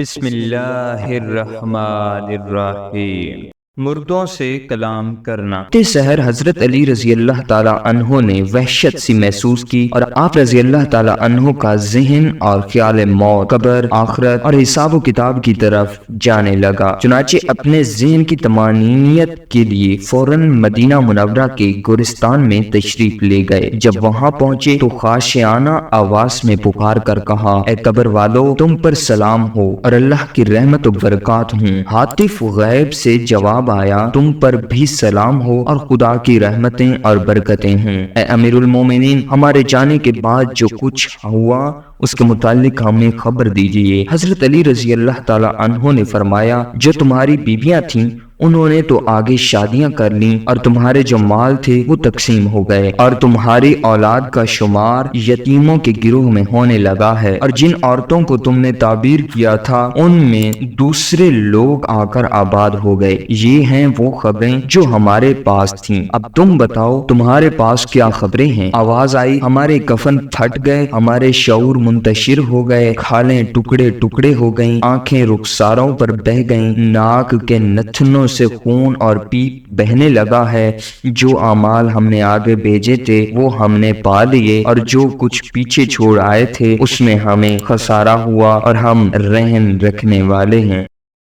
بسم اللہ الرحمن الرحیم۔ مردوں سے کلام کرنا۔ سحر حضرت علی رضی اللہ تعالیٰ عنہ نے وحشت سی محسوس کی اور آپ رضی اللہ تعالیٰ عنہ کا ذہن اور خیال موت، قبر، آخرت اور حساب و کتاب کی طرف جانے لگا۔ چنانچہ اپنے ذہن کی طمانینت کے لیے فوراً مدینہ منورہ کے گورستان میں تشریف لے گئے۔ جب وہاں پہنچے تو خاشعانہ آواز میں پکار کر کہا، اے قبر والو، تم پر سلام ہو اور اللہ کی رحمت و برکات ہوں۔ ہاتف غیب سے جواب آیا، تم پر بھی سلام ہو اور خدا کی رحمتیں اور برکتیں ہوں۔ اے امیر المومنین، ہمارے جانے کے بعد جو کچھ ہوا اس کے متعلق ہمیں خبر دیجیے۔ حضرت علی رضی اللہ تعالیٰ عنہ نے فرمایا، جو تمہاری بیویاں تھیں انہوں نے تو آگے شادیاں کر لیں اور تمہارے جو مال تھے وہ تقسیم ہو گئے، اور تمہاری اولاد کا شمار یتیموں کے گروہ میں ہونے لگا ہے، اور جن عورتوں کو تم نے تعبیر کیا تھا ان میں دوسرے لوگ آ کر آباد ہو گئے۔ یہ ہیں وہ خبریں جو ہمارے پاس تھیں، اب تم بتاؤ تمہارے پاس کیا خبریں ہیں؟ آواز آئی، ہمارے کفن پھٹ گئے، ہمارے شعور منتشر ہو گئے، کھالیں ٹکڑے ٹکڑے ہو گئیں، آنکھیں رخساروں پر بہہ گئیں، ناک کے نتھنوں سے خون اور پیپ بہنے لگا ہے، جو اعمال ہم نے آگے بھیجے تھے وہ ہم نے پا لیے، اور جو کچھ پیچھے چھوڑ آئے تھے اس میں ہمیں خسارہ ہوا اور ہم رہن رکھنے والے ہیں۔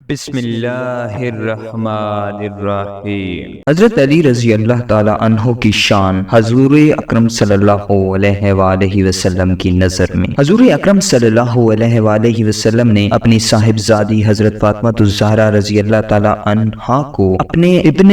بسم اللہ الرحمن الرحیم۔ حضرت علی رضی اللہ تعالیٰ عنہ کی شان حضور اکرم صلی اللہ علیہ وآلہ وسلم کی نظر میں۔ حضور اکرم صلی اللہ علیہ وآلہ وسلم نے اپنی صاحبزادی حضرت فاطمہ الزہرا رضی اللہ تعالیٰ عنہا کو اپنے ابن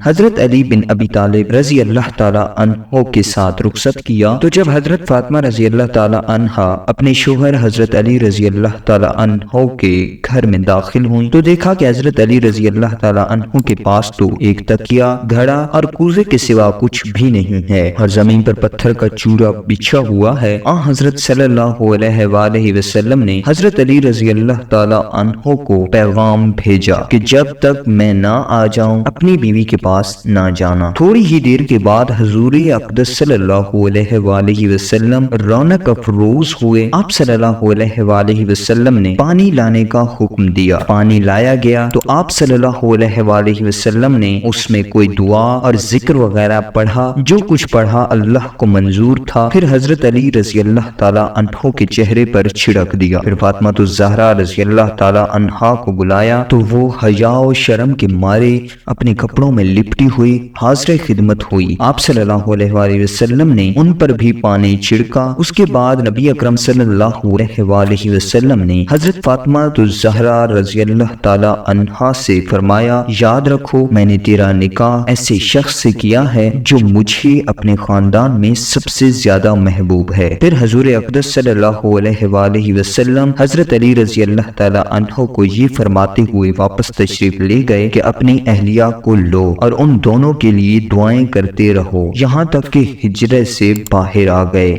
حضرت علی بن ابی طالب رضی اللہ تعالیٰ عنہ کے ساتھ رخصت کیا، تو جب حضرت فاطمہ رضی اللہ تعالیٰ عنہا اپنے شوہر حضرت علی رضی اللہ تعالیٰ عنہ کے گھر میں داخل ہوئیں تو دیکھا کہ حضرت علی رضی اللہ تعالیٰ عنہ کے پاس تو ایک تکیہ، گھڑا اور کوزے کے سوا کچھ بھی نہیں ہے، اور زمین پر پتھر کا چورا بچھا ہوا ہے۔ حضرت صلی اللہ علیہ وآلہ وسلم نے حضرت علی رضی اللہ تعالیٰ عنہ کو پیغام بھیجا کہ جب تک میں نہ آ جاؤں اپنی بیوی کے پاس نہ جانا۔ تھوڑی ہی دیر کے بعد حضور اقدس صلی اللہ علیہ وآلہ وسلم رونق افروز ہوئے۔ آپ صلی اللہ علیہ وآلہ وسلم نے پانی لانے کا حکم دیا۔ پانی لایا گیا تو آپ صلی اللہ علیہ وآلہ وسلم نے اس میں کوئی دعا اور ذکر وغیرہ پڑھا، جو کچھ پڑھا اللہ کو منظور تھا، پھر حضرت علی رضی اللہ تعالیٰ عنہ کے چہرے پر چھڑک دیا۔ پھر فاطمہ الزہرا رضی اللہ تعالیٰ عنہا کو بلایا تو وہ حیا و شرم کے مارے اپنے کپڑوں میں لپٹی ہوئی حاضر خدمت ہوئی۔ آپ صلی اللہ علیہ وآلہ وسلم نے ان پر بھی پانی چھڑکا۔ اس کے بعد نبی اکرم صلی اللہ علیہ وآلہ وسلم نے حضرت فاطمہ الزہرا رضی اللہ تعالیٰ عنہا سے فرمایا، یاد رکھو میں نے تیرا نکاح ایسے شخص سے کیا ہے جو مجھے اپنے خاندان میں سب سے زیادہ محبوب ہے۔ پھر حضور اقدس صلی اللہ علیہ وآلہ وسلم حضرت علی رضی اللہ تعالیٰ عنہ کو یہ فرماتے ہوئے واپس تشریف لے گئے کہ اپنی اہلیہ کو لو اور ان دونوں کے لیے دعائیں کرتے رہو یہاں تک کہ ہجرے سے باہر آ گئے۔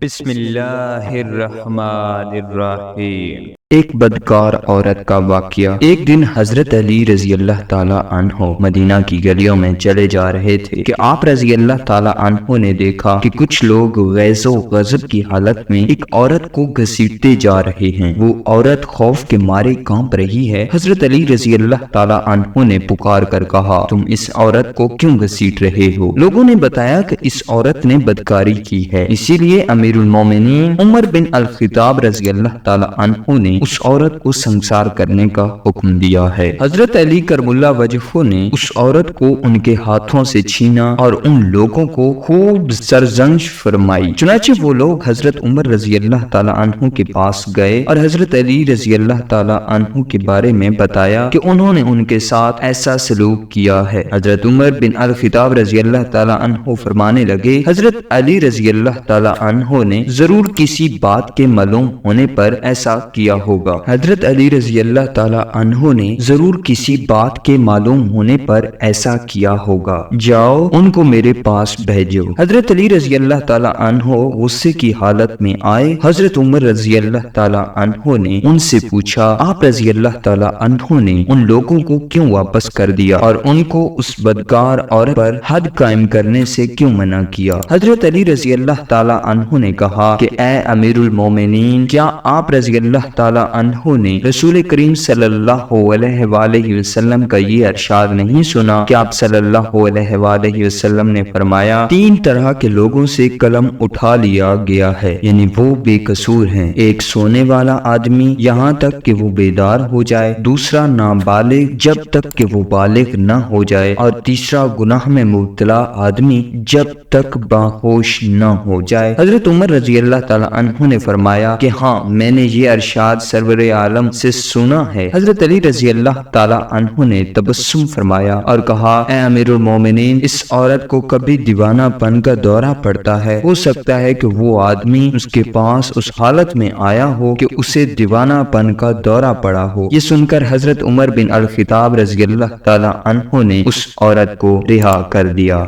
بسم اللہ الرحمن الرحیم۔ ایک بدکار عورت کا واقعہ۔ ایک دن حضرت علی رضی اللہ تعالیٰ عنہ مدینہ کی گلیوں میں چلے جا رہے تھے کہ آپ رضی اللہ تعالیٰ عنہ نے دیکھا کہ کچھ لوگ غیظ و غضب کی حالت میں ایک عورت کو گھسیٹتے جا رہے ہیں۔ وہ عورت خوف کے مارے کانپ رہی ہے۔ حضرت علی رضی اللہ تعالیٰ عنہ نے پکار کر کہا، تم اس عورت کو کیوں گھسیٹ رہے ہو؟ لوگوں نے بتایا کہ اس عورت نے بدکاری کی ہے، اسی لیے امیر المومنین عمر بن الخطاب رضی اللہ تعالیٰ عنہ نے اس عورت کو سنسار کرنے کا حکم دیا ہے۔ حضرت علی کرم اللہ وجہہ نے اس عورت کو ان کے ہاتھوں سے چھینا اور ان لوگوں کو خوب سرزنش فرمائی۔ چنانچہ وہ لوگ حضرت عمر رضی اللہ تعالیٰ عنہ کے پاس گئے اور حضرت علی رضی اللہ تعالیٰ عنہ کے بارے میں بتایا کہ انہوں نے ان کے ساتھ ایسا سلوک کیا ہے۔ حضرت عمر بن الخطاب رضی اللہ تعالیٰ عنہ فرمانے لگے، حضرت علی رضی اللہ تعالیٰ عنہ نے ضرور کسی بات کے معلوم ہونے پر ایسا کیا ہوگا۔ حضرت علی رضی اللہ تعالیٰ عنہ نے ضرور کسی بات کے معلوم ہونے پر ایسا کیا ہوگا، جاؤ ان کو میرے پاس بھیجو۔ حضرت علی رضی اللہ تعالیٰ عنہ غصے کی حالت میں آئے۔ حضرت عمر رضی اللہ تعالیٰ عنہ نے ان سے پوچھا، آپ رضی اللہ تعالیٰ عنہ نے ان لوگوں کو کیوں واپس کر دیا اور ان کو اس بدکار عورت پر حد قائم کرنے سے کیوں منع کیا؟ حضرت علی رضی اللہ تعالیٰ عنہ نے کہا کہ اے امیر المومنین، کیا آپ رضی اللہ تعالیٰ تعالی عنہ نے رسول کریم صلی اللہ علیہ وآلہ وسلم کا یہ ارشاد نہیں سنا کہ آپ صلی اللہ علیہ وآلہ وسلم نے فرمایا 3 طرح کے لوگوں سے قلم اٹھا لیا گیا ہے، یعنی وہ بے قصور ہیں۔ ایک سونے والا آدمی یہاں تک کہ وہ بیدار ہو جائے، دوسرا نابالغ جب تک کہ وہ بالغ نہ ہو جائے، اور تیسرا گناہ میں مبتلا آدمی جب تک باہوش نہ ہو جائے۔ حضرت عمر رضی اللہ تعالی عنہ نے فرمایا کہ ہاں میں نے یہ ارشاد سرور عالم سے سنا ہے۔ حضرت علی رضی اللہ تعالی عنہ نے تبسم فرمایا اور کہا اے امیر المومنین، اس عورت کو کبھی دیوانہ پن کا دورہ پڑتا ہے، ہو سکتا ہے کہ وہ آدمی اس کے پاس اس حالت میں آیا ہو کہ اسے دیوانہ پن کا دورہ پڑا ہو۔ یہ سن کر حضرت عمر بن الخطاب رضی اللہ تعالی عنہ نے اس عورت کو رہا کر دیا۔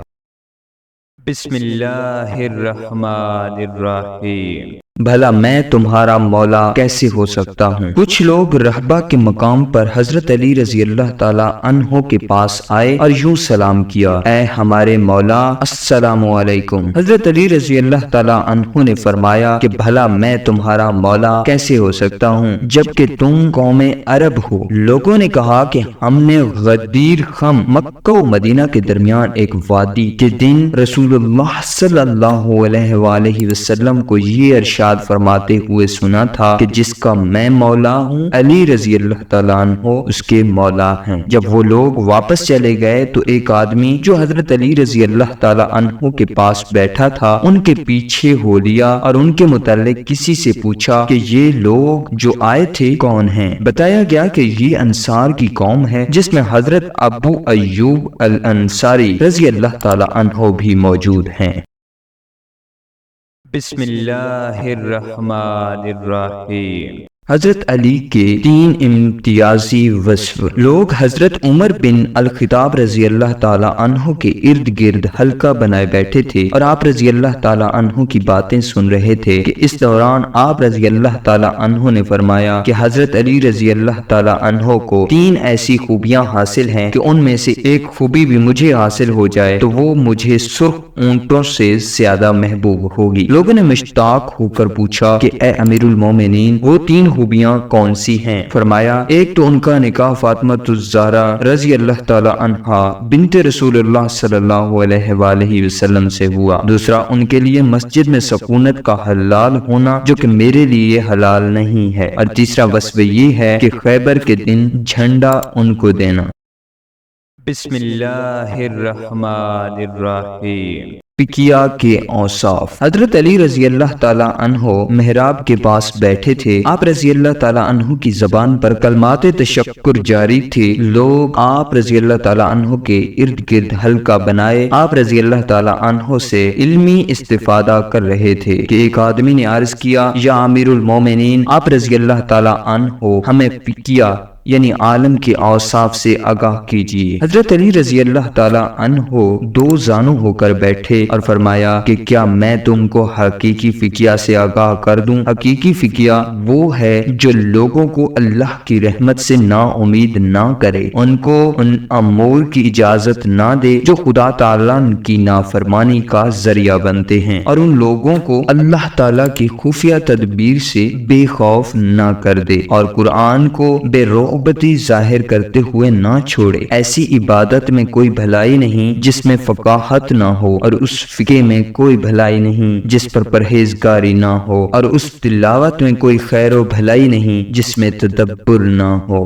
بسم اللہ الرحمن الرحیم۔ بھلا میں تمہارا مولا کیسے ہو سکتا ہوں؟ کچھ لوگ رہبہ کے مقام پر حضرت علی رضی اللہ تعالی عنہ کے پاس آئے اور یوں سلام کیا، اے ہمارے مولا السلام علیکم۔ حضرت علی رضی اللہ تعالی عنہ نے فرمایا کہ بھلا میں تمہارا مولا کیسے ہو سکتا ہوں جبکہ تم قوم عرب ہو؟ لوگوں نے کہا کہ ہم نے غدیر خم مکہ و مدینہ کے درمیان ایک وادی کے دن رسول اللہ صلی اللہ علیہ وآلہ وسلم کو یہ ارشاد فرماتے ہوئے سنا تھا کہ جس کا میں مولا ہوں علی رضی اللہ تعالیٰ عنہ اس کے مولا ہیں۔ جب وہ لوگ واپس چلے گئے تو ایک آدمی جو حضرت علی رضی اللہ تعالیٰ عنہ کے پاس بیٹھا تھا ان کے پیچھے ہو لیا اور ان کے متعلق کسی سے پوچھا کہ یہ لوگ جو آئے تھے کون ہیں؟ بتایا گیا کہ یہ انصار کی قوم ہے جس میں حضرت ابو ایوب الانصاری رضی اللہ تعالیٰ عنہ بھی موجود ہیں۔ بسم اللہ الرحمن الرحیم۔ حضرت علی کے 3 امتیازی وصف۔ لوگ حضرت عمر بن الخطاب رضی اللہ تعالی عنہ کے ارد گرد حلقہ بنائے بیٹھے تھے اور آپ رضی اللہ تعالی عنہ کی باتیں سن رہے تھے کہ اس دوران آپ رضی اللہ تعالی عنہ نے فرمایا کہ حضرت علی رضی اللہ تعالی عنہ کو 3 ایسی خوبیاں حاصل ہیں کہ ان میں سے ایک خوبی بھی مجھے حاصل ہو جائے تو وہ مجھے سرخ اونٹوں سے زیادہ محبوب ہوگی۔ لوگوں نے مشتاق ہو کر پوچھا کہ اے امیر المومنین وہ 3 خوبیاں کون سی ہیں؟ فرمایا ایک تو ان کا نکاح فاطمہ الزہرا رضی اللہ تعالی عنہا بنت رسول اللہ صلی اللہ علیہ وآلہ وسلم سے ہوا، دوسرا ان کے لیے مسجد میں سکونت کا حلال ہونا جو کہ میرے لیے حلال نہیں ہے، اور تیسرا وصف یہ ہے کہ خیبر کے دن جھنڈا ان کو دینا۔ بسم اللہ الرحمن الرحیم۔ فقیہ کے اوصاف۔ حضرت علی رضی اللہ تعالی عنہ محراب کے پاس بیٹھے تھے، آپ رضی اللہ تعالی عنہ کی زبان پر کلمات تشکر جاری تھے۔ لوگ آپ رضی اللہ تعالی عنہ کے ارد گرد حلقہ بنائے آپ رضی اللہ تعالی عنہ سے علمی استفادہ کر رہے تھے کہ ایک آدمی نے عرض کیا یا امیر المومنین آپ رضی اللہ تعالی عنہ ہمیں فقیہ یعنی عالم کے اوصاف سے آگاہ کیجیے۔ حضرت علی رضی اللہ تعالی عنہ 2 زانو ہو کر بیٹھے اور فرمایا کہ کیا میں تم کو حقیقی فقیہ سے آگاہ کر دوں؟ حقیقی فقیہ وہ ہے جو لوگوں کو اللہ کی رحمت سے نا امید نہ کرے، ان کو ان امور کی اجازت نہ دے جو خدا تعالیٰ کی نافرمانی کا ذریعہ بنتے ہیں، اور ان لوگوں کو اللہ تعالیٰ کی خفیہ تدبیر سے بے خوف نہ کر دے، اور قرآن کو بے رغبتی ظاہر کرتے ہوئے نہ چھوڑے۔ ایسی عبادت میں کوئی بھلائی نہیں جس میں فقاہت نہ ہو، اور اس فقہ میں کوئی بھلائی نہیں جس پر پرہیزگاری نہ ہو، اور اس تلاوت میں کوئی خیر و بھلائی نہیں جس میں تدبر نہ ہو۔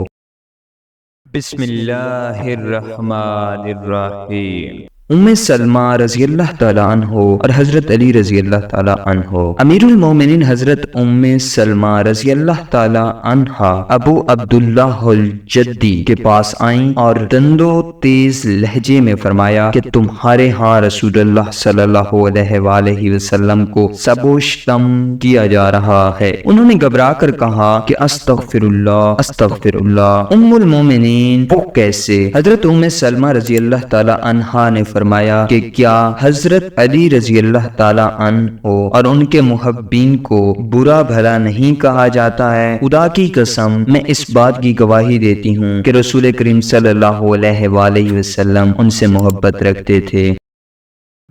بسم اللہ الرحمن الرحیم۔ ام سلمہ رضی اللہ تعالیٰ عنہ اور حضرت علی رضی اللہ تعالیٰ عنہ۔ امیر المومنین حضرت ام سلمہ رضی اللہ تعالیٰ عنہ ابو عبداللہ الجدی کے پاس آئیں اور تندو تیز لہجے میں فرمایا کہ تمہارے ہاں رسول اللہ صلی اللہ علیہ وآلہ وسلم کو سب و شتم کیا جا رہا ہے۔ انہوں نے گھبرا کر کہا کہ استغفر اللہ استغفر اللہ۔ ام المومنین وہ کیسے؟ حضرت ام سلمہ رضی اللہ تعالیٰ عنہ نے فرمایا کہ کیا حضرت علی رضی اللہ تعالیٰ عنہ اور ان کے محبین کو برا بھلا نہیں کہا جاتا ہے؟ خدا کی قسم میں اس بات کی گواہی دیتی ہوں کہ رسول کریم صلی اللہ علیہ وآلہ وسلم ان سے محبت رکھتے تھے۔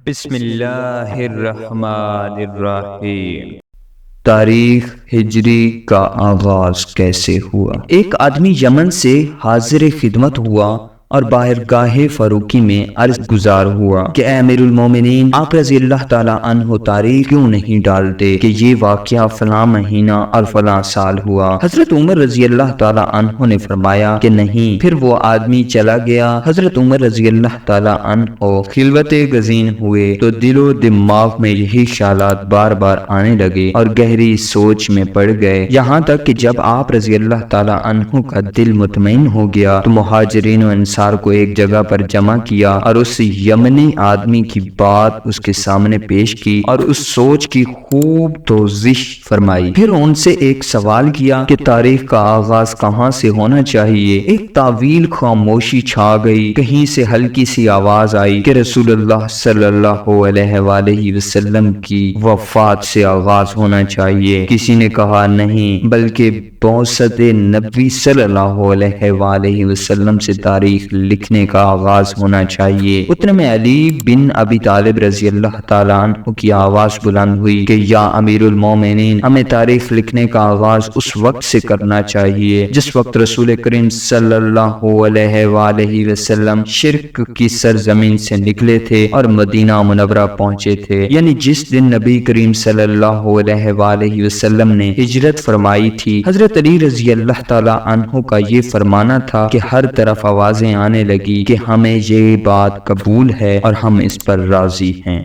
بسم اللہ الرحمن الرحیم۔ تاریخ ہجری کا آغاز کیسے ہوا؟ ایک آدمی یمن سے حاضر خدمت ہوا اور باہر گاہ فاروقی میں عرض گزار ہوا کہ اے امیر المومنین، آپ رضی اللہ تعالیٰ عنہ تاریخ کیوں نہیں ڈالتے کہ یہ واقعہ فلاں مہینہ اور فلاں سال ہوا؟ حضرت عمر رضی اللہ تعالیٰ عنہ نے فرمایا کہ نہیں۔ پھر وہ آدمی چلا گیا۔ حضرت عمر رضی اللہ تعالیٰ عنہ خلوت گزین ہوئے تو دل و دماغ میں یہی خیالات بار بار آنے لگے اور گہری سوچ میں پڑ گئے، یہاں تک کہ جب آپ رضی اللہ تعالیٰ عنہ کا دل مطمئن ہو گیا تو مہاجرین و انصار کو ایک جگہ پر جمع کیا اور اس یمنی آدمی کی بات اس کے سامنے پیش کی اور اس سوچ کی خوب توضیح فرمائی۔ پھر ان سے ایک سوال کیا کہ تاریخ کا آغاز کہاں سے ہونا چاہیے؟ ایک طویل خاموشی چھا گئی۔ کہیں سے ہلکی سی آواز آئی کہ رسول اللہ صلی اللہ علیہ وآلہ وسلم کی وفات سے آغاز ہونا چاہیے۔ کسی نے کہا نہیں، بلکہ بعثت نبی صلی اللہ علیہ وآلہ وسلم سے تاریخ لکھنے کا آغاز ہونا چاہیے۔ اتنے میں علی بن ابی طالب رضی اللہ تعالیٰ عنہ کی آواز بلند ہوئی کہ یا امیر المومنین، ہمیں تاریخ لکھنے کا آغاز اس وقت سے کرنا چاہیے جس وقت رسول کریم صلی اللہ علیہ وآلہ وسلم شرک کی سرزمین سے نکلے تھے اور مدینہ منورہ پہنچے تھے، یعنی جس دن نبی کریم صلی اللہ علیہ وآلہ وسلم نے ہجرت فرمائی تھی۔ حضرت علی رضی اللہ تعالیٰ عنہ کا یہ فرمانا تھا کہ ہر طرف آوازیں آنے لگی کہ ہمیں یہ بات قبول ہے اور ہم اس پر راضی ہیں۔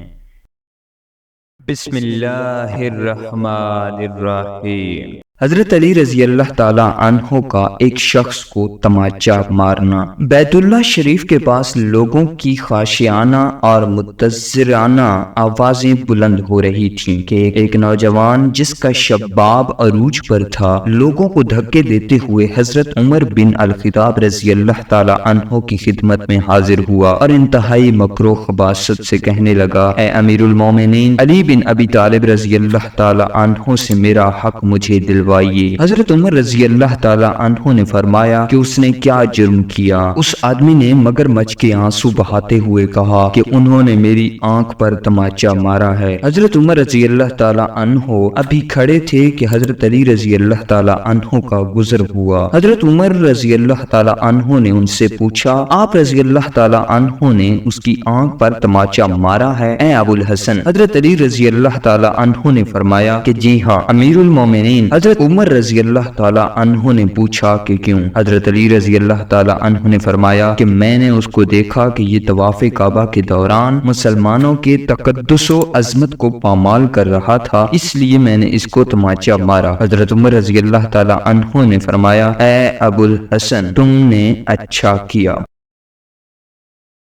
بسم اللہ الرحمن الرحیم۔ حضرت علی رضی اللہ تعالیٰ عنہ کا ایک شخص کو تماچا مارنا۔ بیت اللہ شریف کے پاس لوگوں کی خاشعانہ اور متضررانہ آوازیں بلند ہو رہی تھیں کہ ایک نوجوان جس کا شباب عروج پر تھا لوگوں کو دھکے دیتے ہوئے حضرت عمر بن الخطاب رضی اللہ تعالیٰ عنہ کی خدمت میں حاضر ہوا اور انتہائی مکر و خباثت سے کہنے لگا، اے امیر المومنین، علی بن ابی طالب رضی اللہ تعالیٰ عنہ سے میرا حق مجھے دلوائیے۔ حضرت عمر رضی اللہ تعالیٰ عنہ نے فرمایا کہ اس نے کیا جرم کیا؟ اس آدمی نے مگرمچھ کے آنسو بہاتے ہوئے کہا کہ انہوں نے میری آنکھ پر تماچا مارا ہے۔ حضرت عمر رضی اللہ تعالیٰ عنہ ابھی کھڑے تھے کہ حضرت علی رضی اللہ تعالیٰ عنہ کا گزر ہوا۔ حضرت عمر رضی اللہ تعالیٰ عنہ نے ان سے پوچھا، آپ رضی اللہ تعالیٰ عنہ نے اس کی آنکھ پر تماچا مارا ہے اے ابو الحسن؟ حضرت علی رضی اللہ تعالیٰ عنہ نے فرمایا کہ جی ہاں امیر المومنین۔ حضرت عمر رضی اللہ تعالیٰ عنہ نے پوچھا کہ کیوں؟ حضرت علی رضی اللہ تعالیٰ عنہ نے فرمایا کہ میں نے اس کو دیکھا کہ یہ طواف کعبہ کے دوران مسلمانوں کے تقدس و عظمت کو پامال کر رہا تھا، اس لیے میں نے اس کو تماچا مارا۔ حضرت عمر رضی اللہ تعالیٰ عنہ نے فرمایا، اے ابو الحسن، تم نے اچھا کیا۔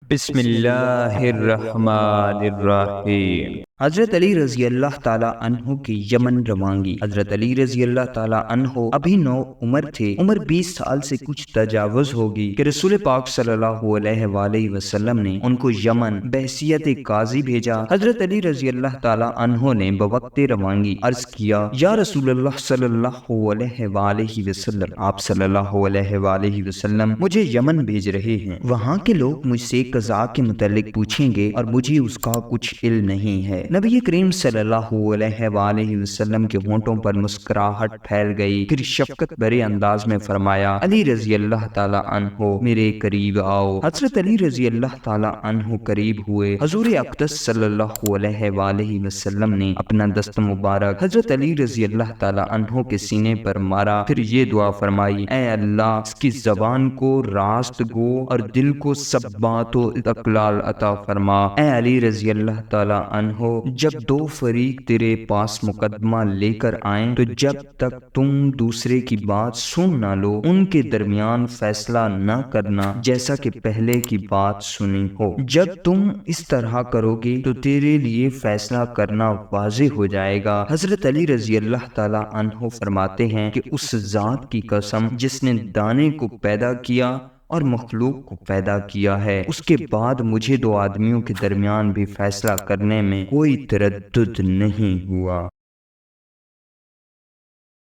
بسم اللہ الرحمن الرحیم۔ حضرت علی رضی اللہ تعالیٰ عنہ کی یمن روانگی۔ حضرت علی رضی اللہ تعالیٰ عنہ ابھی نو عمر تھے۔ عمر 20 سال سے کچھ تجاوز ہوگی کہ رسول پاک صلی اللہ علیہ وآلہ وسلم نے ان کو یمن بحیثیت قاضی بھیجا۔ حضرت علی رضی اللہ تعالیٰ عنہ نے بوقت روانگی عرض کیا، یا رسول اللہ صلی اللہ علیہ وآلہ وسلم، آپ صلی اللہ علیہ وآلہ وسلم مجھے یمن بھیج رہے ہیں۔ وہاں کے لوگ مجھ سے قضاء کے متعلق پوچھیں گے اور مجھے اس کا کچھ علم نہیں ہے۔ نبی کریم صلی اللہ علیہ وآلہ وسلم کے ہونٹوں پر مسکراہٹ پھیل گئی، پھر شفقت بھرے انداز میں فرمایا، علی رضی اللہ تعالیٰ عنہ میرے قریب آؤ۔ حضرت علی رضی اللہ تعالیٰ عنہ قریب ہوئے۔ حضور اقدس صلی اللہ علیہ وآلہ وسلم نے اپنا دست مبارک حضرت علی رضی اللہ تعالیٰ عنہ کے سینے پر مارا، پھر یہ دعا فرمائی، اے اللہ اس کی زبان کو راست گو اور دل کو ثبات و اقلال عطا فرما۔ اے علی رضی اللہ تعالیٰ عنہ، جب دو فریق تیرے پاس مقدمہ لے کر آئیں تو جب تک تم دوسرے کی بات سن نہ لو ان کے درمیان فیصلہ نہ کرنا جیسا کہ پہلے کی بات سنی ہو۔ جب تم اس طرح کرو گے تو تیرے لیے فیصلہ کرنا واضح ہو جائے گا۔ حضرت علی رضی اللہ تعالیٰ عنہ فرماتے ہیں کہ اس ذات کی قسم جس نے دانے کو پیدا کیا اور مخلوق کو پیدا کیا ہے، اس کے بعد مجھے دو آدمیوں کے درمیان بھی فیصلہ کرنے میں کوئی تردد نہیں ہوا۔